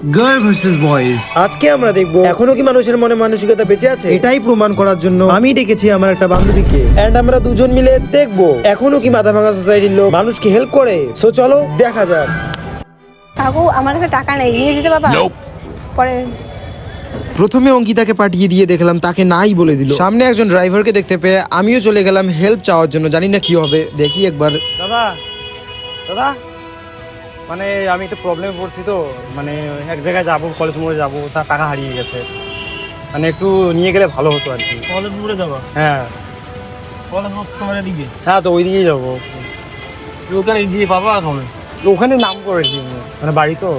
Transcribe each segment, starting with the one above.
Girl versus boys. আজকে আমরা দেখবো এখনো কি মানুষের মনে মানসিকতা বেঁচে আছে। এটাই প্রমাণ করার জন্য আমি ডেকেছি আমার একটা বান্ধবীকে, এন্ড আমরা দুজন মিলে দেখবো এখনো কি মাথা ভাঙা সোসাইটির লোক মানুষকে হেল্প করে। সো চলো দেখা যাক। কাকু আমার কাছে টাকা নেই, নিয়ে যেতে বাবা পরে। প্রথমে অঙ্কিতাকে পাঠিয়ে দিয়ে দেখলাম তাকে নাই বলে দিল। সামনে একজন ড্রাইভারকে দেখতে পেয়ে আমিও চলে গেলাম হেল্প চাওয়ার জন্য। জানি না কি হবে, দেখি একবার। দাদা দাদা মানে আমি একটু প্রবলেমে পড়ছি তো, মানে এক জায়গায় যাবো, কলেজ মোড়ে যাবো, তার টাকা হারিয়ে গেছে। মানে একটু নিয়ে গেলে ভালো হতো আর কি। কলেজ মোড়ে যাবা? হ্যাঁ কলেজ মোড় তোমার দিকে? হ্যাঁ, তো ওই দিকেই যাবো। ওখানে গিয়ে পাবা এখন? ওখানে নাম করেছি, মানে বাড়ি তো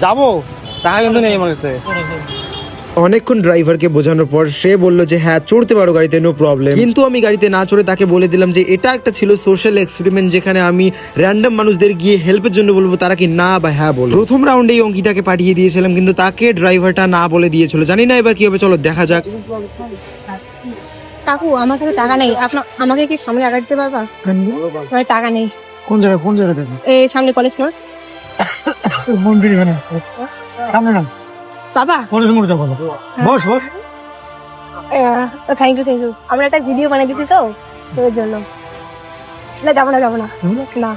যাবো, টাকা কিন্তু নেই আমার কাছে। অনেকক্ষণ ড্রাইভারকে বোঝানোর পর সে বলল যে হ্যাঁ চড়তে পারো গাড়িতে, নো প্রবলেম। কিন্তু আমি গাড়িতে না চড়ে তাকে বলে দিলাম যে এটা একটা ছিল সোশ্যাল এক্সপেরিমেন্ট, যেখানে আমি র্যান্ডম মানুষদের গিয়ে হেল্পের জন্য বলবো, তারা কি না বা হ্যাঁ বলবো। প্রথম রাউন্ডেই অঙ্কিতাকে পাঠিয়ে দিয়েছিলাম, কিন্তু তাকে ড্রাইভারটা না বলে দিয়েছিল। জানি না এবার কি হবে, চলো দেখা যাক। কাকু আমার কাছে টাকা নেই, আপনার আমাকে কি সামনে আগায় দিতে পারবা? আমার টাকা নেই। কোন জায়গায় এই সামনে কলেজ মোড়। মন্দির মানে সামনে না, বাবা কলেজ মোড়ে যাবো। Boss boss. Thank you. আমরা একটা ভিডিও বানিয়ে দিছি তো, ওর জন্য। না যাবো না না।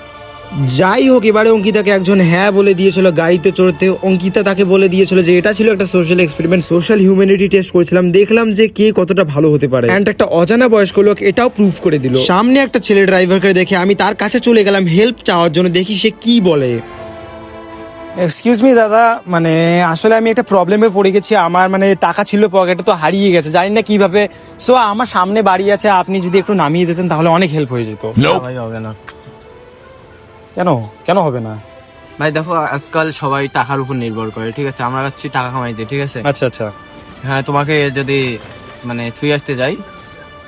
যাই হোক, এবারে অঙ্কিতাকে একজন হ্যাঁ বলে দিয়েছিল গাড়িতে চড়তে। অঙ্কিতা তাকে বলে দিয়েছিল যে এটা ছিল একটা social experiment, social humanity test করেছিলাম, দেখলাম যে কে কতটা ভালো হতে পারে। এন্ড একটা অজানা বয়স্ক লোক এটাও প্রুফ করে দিল। সামনে একটা ছেলে ড্রাইভারকে দেখে আমি তার কাছে চলে গেলাম হেল্প চাওয়ার জন্য, দেখি সে কি বলে। এক্সকিউজ মি দাদা, মানে আসলে আমি একটা প্রবলেমে পড়ে গেছি। আমার মানে টাকা ছিল পকেটে, তো হারিয়ে গেছে, জানি না কিভাবে। সো আমার সামনে বাড়ি আছে, আপনি যদি একটু নামিয়ে দিতেন তাহলে অনেক হেল্প হয়ে যেত। ভাই হবে না কেন কেন হবে না? ভাই, দেখো আজকাল সবাই টাকার উপর নির্ভর করে, ঠিক আছে? আমরা যাচ্ছি টাকা কামাইতে, ঠিক আছে? আচ্ছা আচ্ছা। হ্যাঁ, তোমাকে যদি মানে থুই আসতে যাই,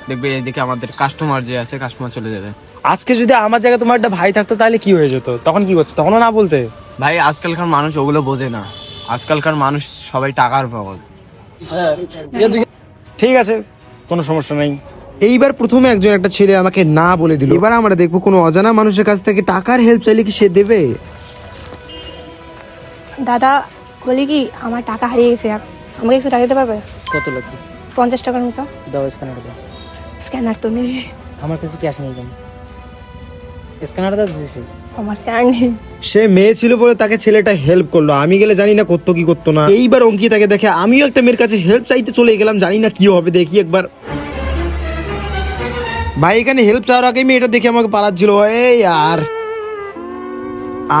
দেখবে এদিকে আমাদের কাস্টমার যে আছে, কাস্টমার চলে যাবে। আজকে যদি আমার জায়গায় তোমার একটা ভাই থাকতো তাহলে কি হয়ে যেত? তখন কি করতো? তখনও না বলতে? ভাই, আজকালকার মানুষ ওগুলো বোঝে না। আজকালকার মানুষ সবাই টাকার পাগল। ঠিক আছে, কোনো সমস্যা নেই। এইবার প্রথমে একজন একটা ছেলে আমাকে না বলে দিল। এবার আমরা দেখবো কোনো অজানা মানুষের কাছ থেকে টাকার হেল্প চাইলে কি সে দেবে। দাদা বলি কি, আমার টাকা হারিয়ে গেছে, আমাকে একটু টাকা দিতে পারবে? কত লাগবে? 50 টাকার মতো। দাও স্ক্যানার দাও। স্ক্যানার তো নেই। আমার কাছে ক্যাশ নেই, কেন? স্ক্যানারটা দিয়েছি। আমার স্ক্যানার নেই। সে মেয়ে ছিল বলে তাকে ছেলেটা হেল্প করলো, আমি গেলে জানি না করতো কি করতো না। এইবার অঙ্কিতাকে দেখে আমিও একটা মেয়ের কাছে হেল্প চাইতে চলে গেলাম, জানি না কি হবে, দেখি একবার। ভাই এখানে হেল্প চাওয়ার আগে মেয়েটা দেখে আমাকে পালাচ্ছিল। এই আর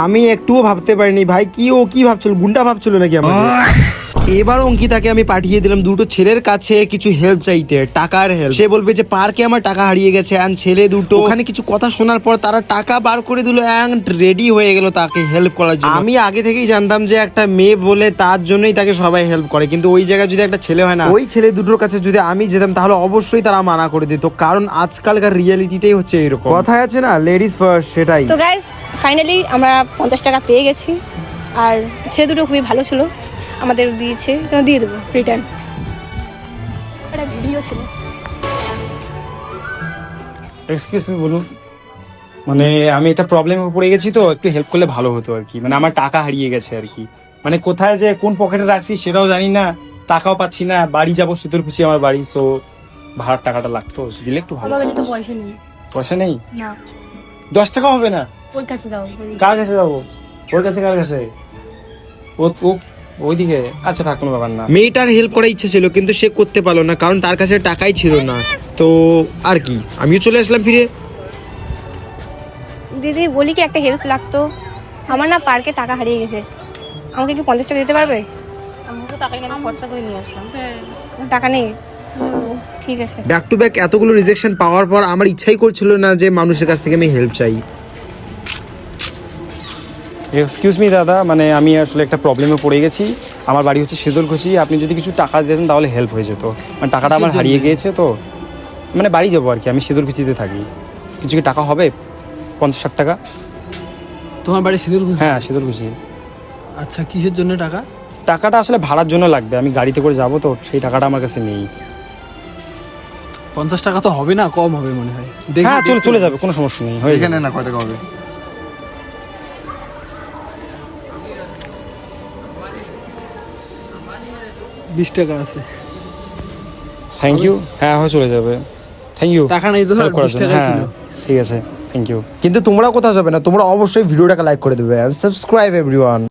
আমি একটুও ভাবতে পারিনি ভাই, ও কি ভাবছিল, গুন্ডা ভাবছিল নাকি আমাকে। এবার অঙ্কিতাকে আমি পাঠিয়ে দিলাম দুটো ছেলের কাছে কিছু হেল্প চাইতে, টাকার হেল্প। সে বলবে যে পার্কে আমার টাকা হারিয়ে গেছে, এন্ড ছেলে দুটো ওখানে কিছু কথা শোনার পর তারা টাকা বার করে দিল এন্ড রেডি হয়ে গেল তাকে হেল্প করার জন্য। আমি আগে থেকেই জানতাম যে একটা মেয়ে বলে তার জন্যই তাকে সবাই হেল্প করে, কিন্তু ওই জায়গায় যদি একটা ছেলে হয় না, ওই ছেলে দুটোর কাছে যদি আমি যেতাম তাহলে অবশ্যই তারা মানা করে দিত, কারণ আজকালকার রিয়েলিটিটাই হচ্ছে এরকম। কথায় আছে না, লেডিস ফার্স্ট, সেটাই। তো গাইজ ফাইনালি আমরা 50 টাকা পেয়ে গেছি, আর ছেলে দুটো খুবই ভালো ছিল, আমাদের দিয়েছে, দিয়ে দেবো রিটার্ন। একটা ভিডিও ছিল। এক্সকিউজ মি, বলুন। মানে আমি একটা প্রবলেমে পড়ে গেছি, তো একটু হেল্প করলে ভালো হতো আর কি। মানে আমার টাকা হারিয়ে গেছে আর কি, মানে কোথায় যে কোন পকেটে রাখছি সেটাও জানি না, টাকাও পাচ্ছি না। বাড়ি যাবো, শীতলকুচি আমার বাড়ি, সো ভাড়ার টাকাটা লাগতো, দিলে একটু ভালো। আমার কাছে তো পয়সা নেই। পয়সা নেই? না। 10 টাকা হবে না? ওর কাছে যাও। কার কাছে যাবো? ওর কাছে? কার কাছে? ও ওইদিকে? আচ্ছা থাক, কোনো ব্যাপার না। মেয়েটার হেল্প করার ইচ্ছে ছিল, কিন্তু সে করতে পারলো না, কারণ তার কাছে টাকাই ছিল না। তো আর কি, আমিও চলে আসলাম ফিরে। দিদি বলি কি, একটা হেল্প লাগতো। আমার না পার্কে টাকা হারিয়ে গেছে, আমাকে কি 50 টাকা দিতে পারবে? আমি তো টাকা কিনে খরচা করে নিয়ে আসলাম। টাকা নেই? ঠিক আছে। ব্যাক টু ব্যাক এতগুলো রিজেকশন পাওয়ার পর আমার ইচ্ছাই করছিল না যে মানুষের কাছ থেকে আমি হেল্প চাই। এক্সকিউজ মি দাদা, মানে আমি আসলে একটা প্রবলেমে পড়ে গেছি। আমার বাড়ি হচ্ছে শীতলকুচি, আপনি যদি কিছু টাকা দিতেন তাহলে হেল্প হয়ে যেত। মানে টাকাটা আমার হারিয়ে গিয়েছে, তো মানে বাড়ি যাবো আর কি, আমি শীতলকুচিতে থাকি। কিছু কি টাকা হবে? 50-60 টাকা। তোমার বাড়ি শীতলকুচি? হ্যাঁ, শীতলকুচি। আচ্ছা, কিসের জন্য টাকা? টাকাটা আসলে ভাড়ার জন্য লাগবে, আমি গাড়িতে করে যাবো, তো সেই টাকাটা আমার কাছে নেই। 50 টাকা তো হবে না, কম হবে মনে হয়। হ্যাঁ, চলে যাবে, কোনো সমস্যা নেই, হয়ে যাবে। না কয় টাকা হবে? 20 টাকা আছে। Thank you. হ্যাঁ হয়ে চলে যাবে, থ্যাংক ইউ টাকা নেই তো, হেল্প করার 20 জন্য। টাকা হ্যাঁ ছিল। ঠিক আছে, থ্যাংক ইউ। কিন্তু তোমরা কোথাও যাবে না, তোমরা অবশ্যই ভিডিওটাকে লাইক করে দেবে, সাবস্ক্রাইব এভরিওয়ান।